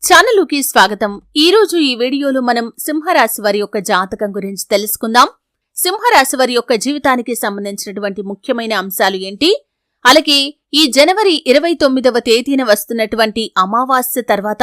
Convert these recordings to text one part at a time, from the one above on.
ఛానలుకి స్వాగతం. ఈ రోజు ఈ వీడియోలో మనం సింహరాశి వారి యొక్క జాతకం గురించి తెలుసుకుందాం. సింహరాశి వారి యొక్క జీవితానికి సంబంధించినటువంటి ముఖ్యమైన అంశాలు ఏంటి, అలాగే ఈ జనవరి 29వ తేదీన వస్తున్నటువంటి అమావాస్య తర్వాత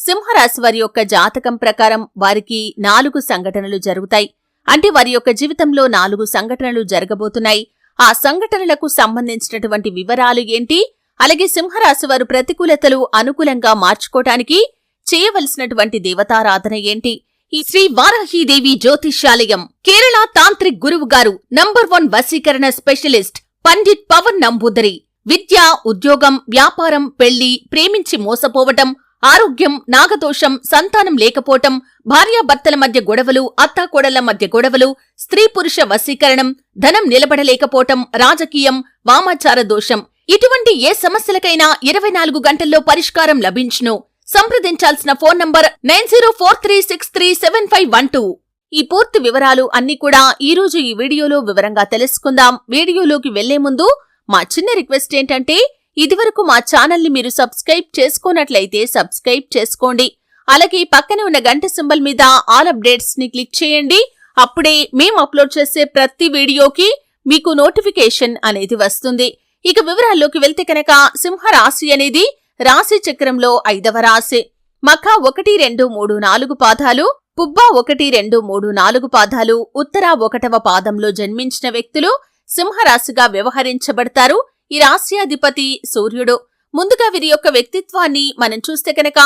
సింహరాశి వారి యొక్క జాతకం ప్రకారం వారికి 4 సంఘటనలు జరుగుతాయి. అంటే వారి యొక్క జీవితంలో 4 సంఘటనలు జరగబోతున్నాయి. ఆ సంఘటనలకు సంబంధించినటువంటి వివరాలు ఏంటి, అలాగే సింహరాశి వారు ప్రతికూలతలు అనుకూలంగా మార్చుకోవటానికి చేయవలసినటువంటి దేవతారాధన ఏంటి, ఈ శ్రీ వారాహీదేవి జ్యోతిష్యాలయం కేరళ తాంత్రిక్ గురువు గారు నంబర్ 1 వశీకరణ స్పెషలిస్ట్ పండిట్ పవన్ నంబూదరి. విద్య, ఉద్యోగం, వ్యాపారం, పెళ్లి, ప్రేమించి మోసపోవటం, ఆరోగ్యం, నాగదోషం, సంతానం లేకపోవటం, భార్యాభర్తల మధ్య గొడవలు, అత్తాకోడళ్ల మధ్య గొడవలు, స్త్రీ పురుష వశీకరణం, ధనం నిలబడలేకపోవటం, రాజకీయం, వామాచార దోషం, ఇటువంటి ఏ సమస్యలకైనా 24 గంటల్లో పరిష్కారం లభించును. సంప్రదించాల్సిన ఫోన్ నంబర్ 9043637512. ఈ పూర్తి వివరాలు అన్ని కూడా ఈ రోజు ఈ వీడియోలో వివరంగా తెలుసుకుందాం. వీడియోలోకి వెళ్లే ముందు మా చిన్న రిక్వెస్ట్ ఏంటంటే, ఇదివరకు మా ఛానల్ ని మీరు సబ్స్క్రైబ్ చేసుకోనట్లయితే సబ్స్క్రైబ్ చేసుకోండి. అలాగే పక్కనే ఉన్న గంట సింబల్ మీద ఆల్ అప్డేట్స్ ని క్లిక్ చేయండి. అప్పుడే మేము అప్లోడ్ చేసే ప్రతి వీడియోకి మీకు నోటిఫికేషన్ అనేది వస్తుంది. ఇక వివరాల్లోకి వెళ్తే కనుక, సింహరాశి అనేది రాశి చక్రంలో 5వ రాశి. మఖ 1, 2, 3, 4 పాదాలు, పుబ్బ 1, 2, 3, 4 పాదాలు, ఉత్తర 1వ పాదంలో జన్మించిన వ్యక్తులు సింహరాశిగా వ్యవహరించబడతారు. ఈ రాశ్యాధిపతి సూర్యుడు. ముందుగా వీరి యొక్క వ్యక్తిత్వాన్ని మనం చూస్తే కనుక,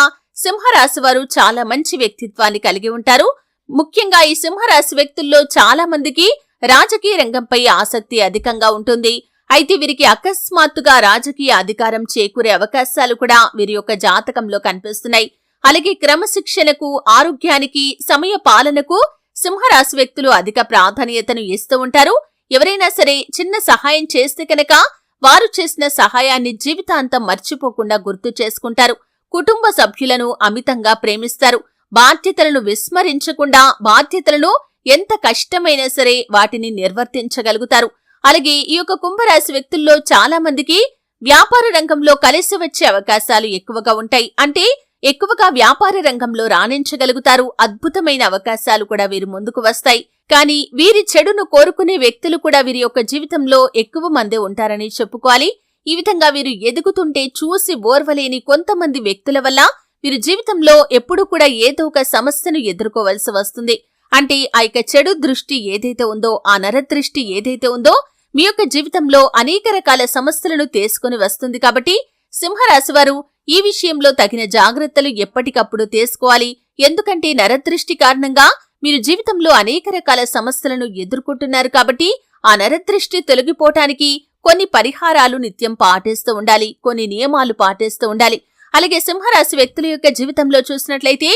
సింహరాశి వారు చాలా మంచి వ్యక్తిత్వాన్ని కలిగి ఉంటారు. ముఖ్యంగా ఈ సింహరాశి వ్యక్తుల్లో చాలా మందికి రాజకీయ రంగంపై ఆసక్తి అధికంగా ఉంటుంది. అయితే వీరికి అకస్మాత్తుగా రాజకీయ అధికారం చేకూరే అవకాశాలు కూడా వీరి యొక్క జాతకంలో కనిపిస్తున్నాయి. అలాగే క్రమశిక్షణకు, ఆరోగ్యానికి, సమయ పాలనకు సింహరాశి వ్యక్తులు అధిక ప్రాధాన్యతను ఇస్తూ ఉంటారు. ఎవరైనా సరే చిన్న సహాయం చేస్తే కనుక వారు చేసిన సహాయాన్ని జీవితాంతం మర్చిపోకుండా గుర్తు చేసుకుంటారు. కుటుంబ సభ్యులను అమితంగా ప్రేమిస్తారు. బాధ్యతలను విస్మరించకుండా, బాధ్యతలను ఎంత కష్టమైనా సరే వాటిని నిర్వర్తించగలుగుతారు. అలాగే ఈ యొక్క కుంభరాశి వ్యక్తుల్లో చాలా మందికి వ్యాపార రంగంలో కలిసి వచ్చే అవకాశాలు ఎక్కువగా ఉంటాయి. అంటే ఎక్కువగా వ్యాపార రంగంలో రాణించగలుగుతారు. అద్భుతమైన అవకాశాలు కూడా వీరి ముందుకు వస్తాయి. కానీ వీరి చెడును కోరుకునే వ్యక్తులు కూడా వీరి యొక్క జీవితంలో ఎక్కువ మందే ఉంటారని చెప్పుకోవాలి. ఈ విధంగా వీరు ఎదుగుతుంటే చూసి ఓర్వలేని కొంతమంది వ్యక్తుల వల్ల వీరి జీవితంలో ఎప్పుడూ కూడా ఏదో ఒక సమస్యను ఎదుర్కోవలసి వస్తుంది. అంటే ఆ యొక్క చెడు దృష్టి ఏదైతే ఉందో, ఆ నరదృష్టి ఏదైతే ఉందో మీ యొక్క జీవితంలో అనేక రకాల సమస్యలను తీసుకుని వస్తుంది. కాబట్టి సింహరాశి వారు ఈ విషయంలో తగిన జాగ్రత్తలు ఎప్పటికప్పుడు తీసుకోవాలి. ఎందుకంటే నరదృష్టి కారణంగా మీరు జీవితంలో అనేక రకాల సమస్యలను ఎదుర్కొంటున్నారు. కాబట్టి ఆ నరదృష్టి తొలగిపోవటానికి కొన్ని పరిహారాలు నిత్యం పాటిస్తూ ఉండాలి, కొన్ని నియమాలు పాటిస్తూ ఉండాలి. అలాగే సింహరాశి వ్యక్తుల యొక్క జీవితంలో చూసినట్లయితే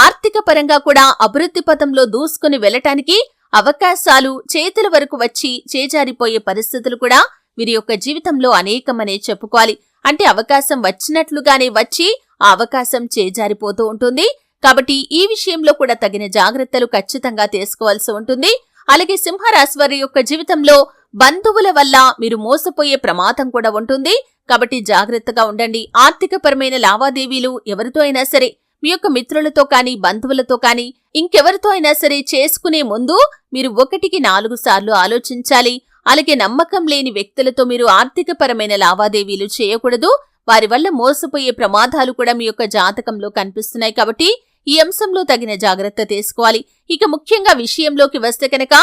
ఆర్థిక పరంగా కూడా అభివృద్ధి పథంలో దూసుకుని వెళ్లటానికి అవకాశాలు చేతుల వరకు వచ్చి చేజారిపోయే పరిస్థితులు కూడా వీరి యొక్క జీవితంలో అనేకమనే చెప్పుకోవాలి. అంటే అవకాశం వచ్చినట్లుగానే వచ్చి ఆ అవకాశం చేజారిపోతూ ఉంటుంది. కాబట్టి ఈ విషయంలో కూడా తగిన జాగ్రత్తలు ఖచ్చితంగా తీసుకోవాల్సి ఉంటుంది. అలాగే సింహరాశి వారి యొక్క జీవితంలో బంధువుల వల్ల మీరు మోసపోయే ప్రమాదం కూడా ఉంటుంది. కాబట్టి జాగ్రత్తగా ఉండండి. ఆర్థికపరమైన లావాదేవీలు ఎవరితో అయినా సరే, మీ యొక్క మిత్రులతో కానీ, బంధువులతో కానీ, ఇంకెవరితో అయినా సరే చేసుకునే ముందు మీరు 1కి 4 సార్లు ఆలోచించాలి. అలాగే నమ్మకం లేని వ్యక్తులతో మీరు ఆర్థికపరమైన లావాదేవీలు చేయకూడదు. వారి వల్ల మోసపోయే ప్రమాదాలు కూడా మీ యొక్క జాతకంలో కనిపిస్తున్నాయి. కాబట్టి ఈ అంశంలో తగిన జాగ్రత్త తీసుకోవాలి. ఇక ముఖ్యంగా విషయంలోకి వస్తే కనుక,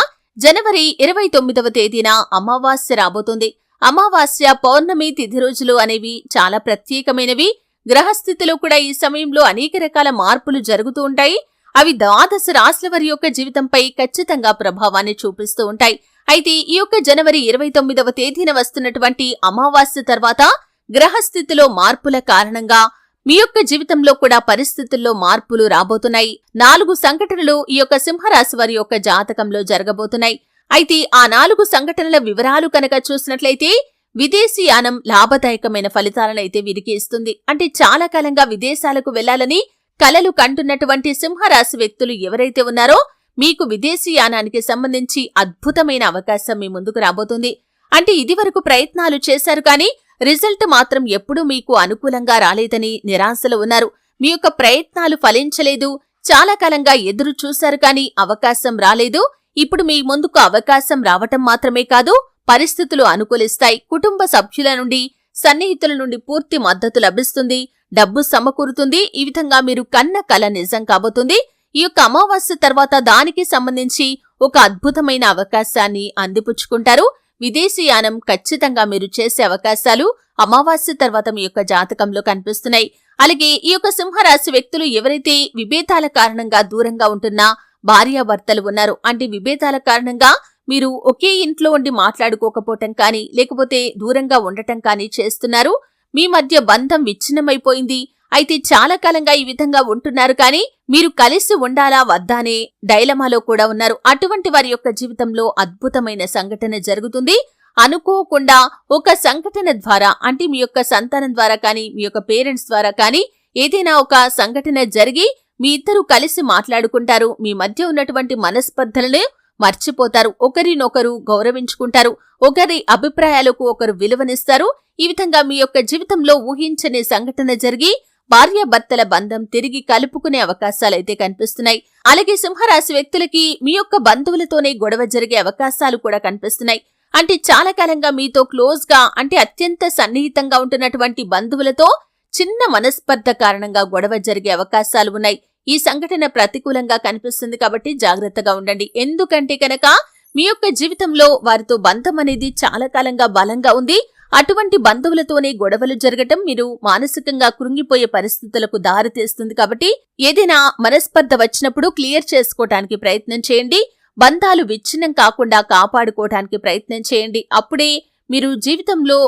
జనవరి 29వ తేదీన అమావాస్య రాబోతుంది. అమావాస్య, పౌర్ణమి తిథి రోజులు అనేవి చాలా ప్రత్యేకమైనవి. గ్రహస్థితిలో కూడా ఈ సమయంలో అనేక రకాల మార్పులు జరుగుతూ ఉంటాయి. అవి 12 రాశుల వారి యొక్క జీవితంపై ఖచ్చితంగా ప్రభావాన్ని చూపిస్తూ ఉంటాయి. అయితే ఈ యొక్క జనవరి 29వ తేదీన వస్తున్నటువంటి అమావాస్య తర్వాత గ్రహస్థితిలో మార్పుల కారణంగా మీ యొక్క జీవితంలో కూడా పరిస్థితుల్లో మార్పులు రాబోతున్నాయి. 4 సంఘటనలు ఈ యొక్క సింహరాశి వారి యొక్క జాతకంలో జరగబోతున్నాయి. అయితే ఆ 4 సంఘటనల వివరాలు కనుక చూసినట్లయితే, విదేశీయానం లాభదాయకమైన ఫలితాలనైతే వీరికి ఇస్తుంది. అంటే చాలా కాలంగా విదేశాలకు వెళ్లాలని కలలు కంటున్నటువంటి సింహరాశి వ్యక్తులు ఎవరైతే ఉన్నారో, మీకు విదేశీయానానికి సంబంధించి అద్భుతమైన అవకాశం మీ ముందుకు రాబోతుంది. అంటే ఇదివరకు ప్రయత్నాలు చేశారు కానీ రిజల్ట్ మాత్రం ఎప్పుడూ మీకు అనుకూలంగా రాలేదని నిరాశలో ఉన్నారు. మీ యొక్క ప్రయత్నాలు ఫలించలేదు, చాలా కాలంగా ఎదురు చూశారు కానీ అవకాశం రాలేదు. ఇప్పుడు మీ ముందుకు అవకాశం రావటం మాత్రమే కాదు, పరిస్థితులు అనుకూలిస్తాయి. కుటుంబ సభ్యుల నుండి, సన్నిహితుల నుండి పూర్తి మద్దతు లభిస్తుంది, డబ్బు సమకూరుతుంది. ఈ విధంగా మీరు కన్న కల నిజం కాబోతుంది. ఈ యొక్క అమావాస్య తర్వాత దానికి సంబంధించి ఒక అద్భుతమైన అవకాశాన్ని అందిపుచ్చుకుంటారు. విదేశీయానం ఖచ్చితంగా మీరు చేసే అవకాశాలు అమావాస్య తర్వాత మీ యొక్క జాతకంలో కనిపిస్తున్నాయి. అలాగే ఈ యొక్క సింహరాశి వ్యక్తులు ఎవరైతే విభేదాల కారణంగా దూరంగా ఉంటున్నా భార్యాభర్తలు ఉన్నారు, అంటే విభేదాల కారణంగా మీరు ఒకే ఇంట్లో ఉండి మాట్లాడుకోకపోవటం కానీ, లేకపోతే దూరంగా ఉండటం కానీ చేస్తున్నారు. మీ మధ్య బంధం విచ్ఛిన్నమైపోయింది. అయితే చాలా కాలంగా ఈ విధంగా ఉంటున్నారు కానీ మీరు కలిసి ఉండాలా వద్దా అనే డైలమాలో కూడా ఉన్నారు. అటువంటి వారి యొక్క జీవితంలో అద్భుతమైన సంఘటన జరుగుతుంది. అనుకోకుండా ఒక సంఘటన ద్వారా, అంటే మీ యొక్క సంతానం ద్వారా కానీ, మీ యొక్క పేరెంట్స్ ద్వారా కానీ ఏదైనా ఒక సంఘటన జరిగి మీ ఇద్దరు కలిసి మాట్లాడుకుంటారు. మీ మధ్య ఉన్నటువంటి మనస్పర్ధలను మర్చిపోతారు. ఒకరినొకరు గౌరవించుకుంటారు. ఒకరి అభిప్రాయాలకు ఒకరు విలువనిస్తారు. ఈ విధంగా మీ యొక్క జీవితంలో ఊహించని సంఘటన జరిగి భార్యాభర్తల బంధం తిరిగి కలుపుకునే అవకాశాలైతే కనిపిస్తున్నాయి. అలాగే సింహరాశి వ్యక్తులకి మీ యొక్క బంధువులతోనే గొడవ జరిగే అవకాశాలు కూడా కనిపిస్తున్నాయి. అంటే చాలా కాలంగా మీతో క్లోజ్ గా, అంటే అత్యంత సన్నిహితంగా ఉంటున్నటువంటి బంధువులతో చిన్న మనస్పర్ధ కారణంగా గొడవ జరిగే అవకాశాలు ఉన్నాయి. ఈ సంఘటన ప్రతికూలంగా కనిపిస్తుంది కాబట్టి జాగ్రత్తగా ఉండండి. ఎందుకంటే కనుక మీ యొక్క జీవితంలో వారితో బంధం అనేది చాలా కాలంగా బలంగా ఉంది. అటువంటి బంధువులతోనే గొడవలు జరగటం మీరు మానసికంగా కృంగిపోయే పరిస్థితులకు దారితీస్తుంది. కాబట్టి ఏదైనా మనస్పర్ధ వచ్చినప్పుడు క్లియర్ చేసుకోవటానికి ప్రయత్నం చేయండి. బంధాలు విచ్ఛిన్నం కాకుండా కాపాడుకోవటానికి ప్రయత్నం చేయండి. అప్పుడే మీరు జీవితంలో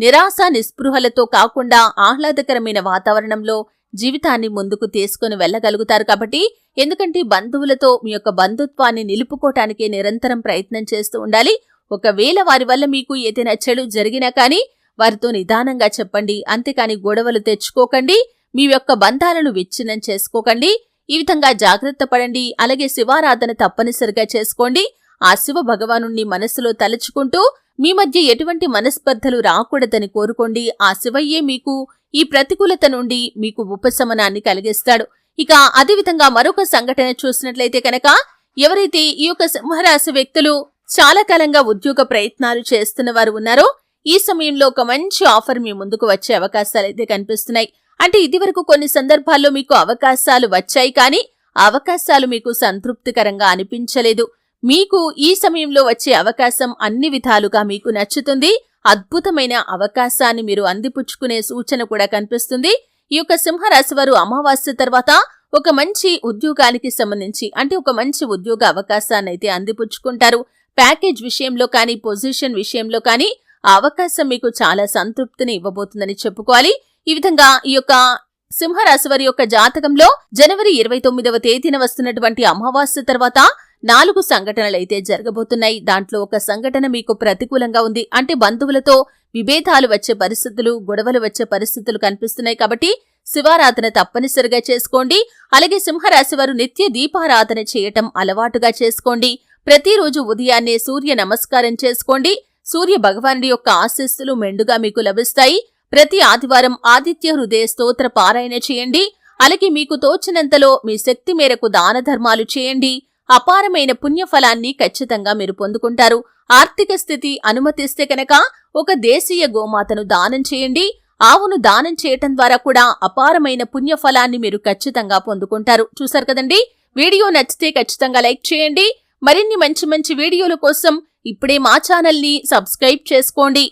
నిరాశ నిస్పృహలతో కాకుండా ఆహ్లాదకరమైన వాతావరణంలో జీవితాన్ని ముందుకు తీసుకుని వెళ్ళగలుగుతారు. కాబట్టి ఎందుకంటే బంధువులతో మీ యొక్క బంధుత్వాన్ని నిలుపుకోవటానికి నిరంతరం ప్రయత్నం చేస్తూ ఉండాలి. ఒకవేళ వారి వల్ల మీకు ఏదైనా చెడు జరిగినా కానీ వారితో నిదానంగా చెప్పండి. అంతేకాని గొడవలు తెచ్చుకోకండి. మీ యొక్క బంధాలను విచ్ఛిన్నం చేసుకోకండి. ఈ విధంగా జాగ్రత్త పడండి. అలాగే శివారాధన తప్పనిసరిగా చేసుకోండి. ఆ శివ భగవానుణ్ణి మనసులో తలుచుకుంటూ మీ మధ్య ఎటువంటి మనస్పర్ధలు రాకూడదని కోరుకోండి. ఆ శివయ్యే మీకు ఈ ప్రతికూలత నుండి మీకు ఉపశమనాన్ని కలిగిస్తాడు. ఇక అదేవిధంగా మరొక సంఘటన చూసినట్లయితే కనుక ఎవరైతే ఈ యొక్క సింహరాశి వ్యక్తులు చాలా కాలంగా ఉద్యోగ ప్రయత్నాలు చేస్తున్న వారు ఉన్నారో ఈ సమయంలో ఒక మంచి ఆఫర్ మీ ముందుకు వచ్చే అవకాశాలైతే కనిపిస్తున్నాయి. అంటే ఇదివరకు కొన్ని సందర్భాల్లో మీకు అవకాశాలు వచ్చాయి కానీ ఆ అవకాశాలు మీకు సంతృప్తికరంగా అనిపించలేదు. మీకు ఈ సమయంలో వచ్చే అవకాశం అన్ని విధాలుగా మీకు నచ్చుతుంది. అద్భుతమైన అవకాశాన్ని మీరు అందిపుచ్చుకునే సూచన కూడా కనిపిస్తుంది. ఈ యొక్క సింహరాశి వారు అమావాస్య తర్వాత ఒక మంచి ఉద్యోగానికి సంబంధించి, అంటే ఒక మంచి ఉద్యోగ అవకాశాన్ని అయితే అందిపుచ్చుకుంటారు. ప్యాకేజ్ విషయంలో కానీ, పొజిషన్ విషయంలో కానీ ఆ అవకాశం మీకు చాలా సంతృప్తిని ఇవ్వబోతుందని చెప్పుకోవాలి. ఈ విధంగా ఈ యొక్క సింహరాశి వారి యొక్క జాతకంలో జనవరి 29వ తేదీన వస్తున్నటువంటి అమావాస్య తర్వాత 4 సంఘటనలైతే జరగబోతున్నాయి. దాంట్లో ఒక సంఘటన మీకు ప్రతికూలంగా ఉంది. అంటే బంధువులతో విభేదాలు వచ్చే పరిస్థితులు, గొడవలు వచ్చే పరిస్థితులు కనిపిస్తున్నాయి. కాబట్టి శివారాధన తప్పనిసరిగా చేసుకోండి. అలాగే సింహరాశి వారు నిత్య దీపారాధన చేయటం అలవాటుగా చేసుకోండి. ప్రతిరోజు ఉదయాన్నే సూర్య నమస్కారం చేసుకోండి. సూర్య భగవానుడి యొక్క ఆశీస్సులు మెండుగా మీకు లభిస్తాయి. ప్రతి ఆదివారం ఆదిత్య హృదయ స్తోత్ర పారాయణ చేయండి. అలాగే మీకు తోచినంతలో మీ శక్తి మేరకు దాన ధర్మాలు చేయండి. అపారమైన పుణ్యఫలాన్ని ఖచ్చితంగా మీరు పొందుకుంటారు. ఆర్థిక స్థితి అనుమతిస్తే కనుక ఒక దేశీయ గోమాతను దానం చేయండి. ఆవును దానం చేయటం ద్వారా కూడా అపారమైన పుణ్యఫలాన్ని మీరు ఖచ్చితంగా పొందుకుంటారు. చూశారు కదండి. వీడియో నచ్చితే ఖచ్చితంగా లైక్ చేయండి. మరిన్ని మంచి మంచి వీడియోల కోసం ఇప్పుడే మా ఛానల్ని సబ్స్క్రైబ్ చేసుకోండి.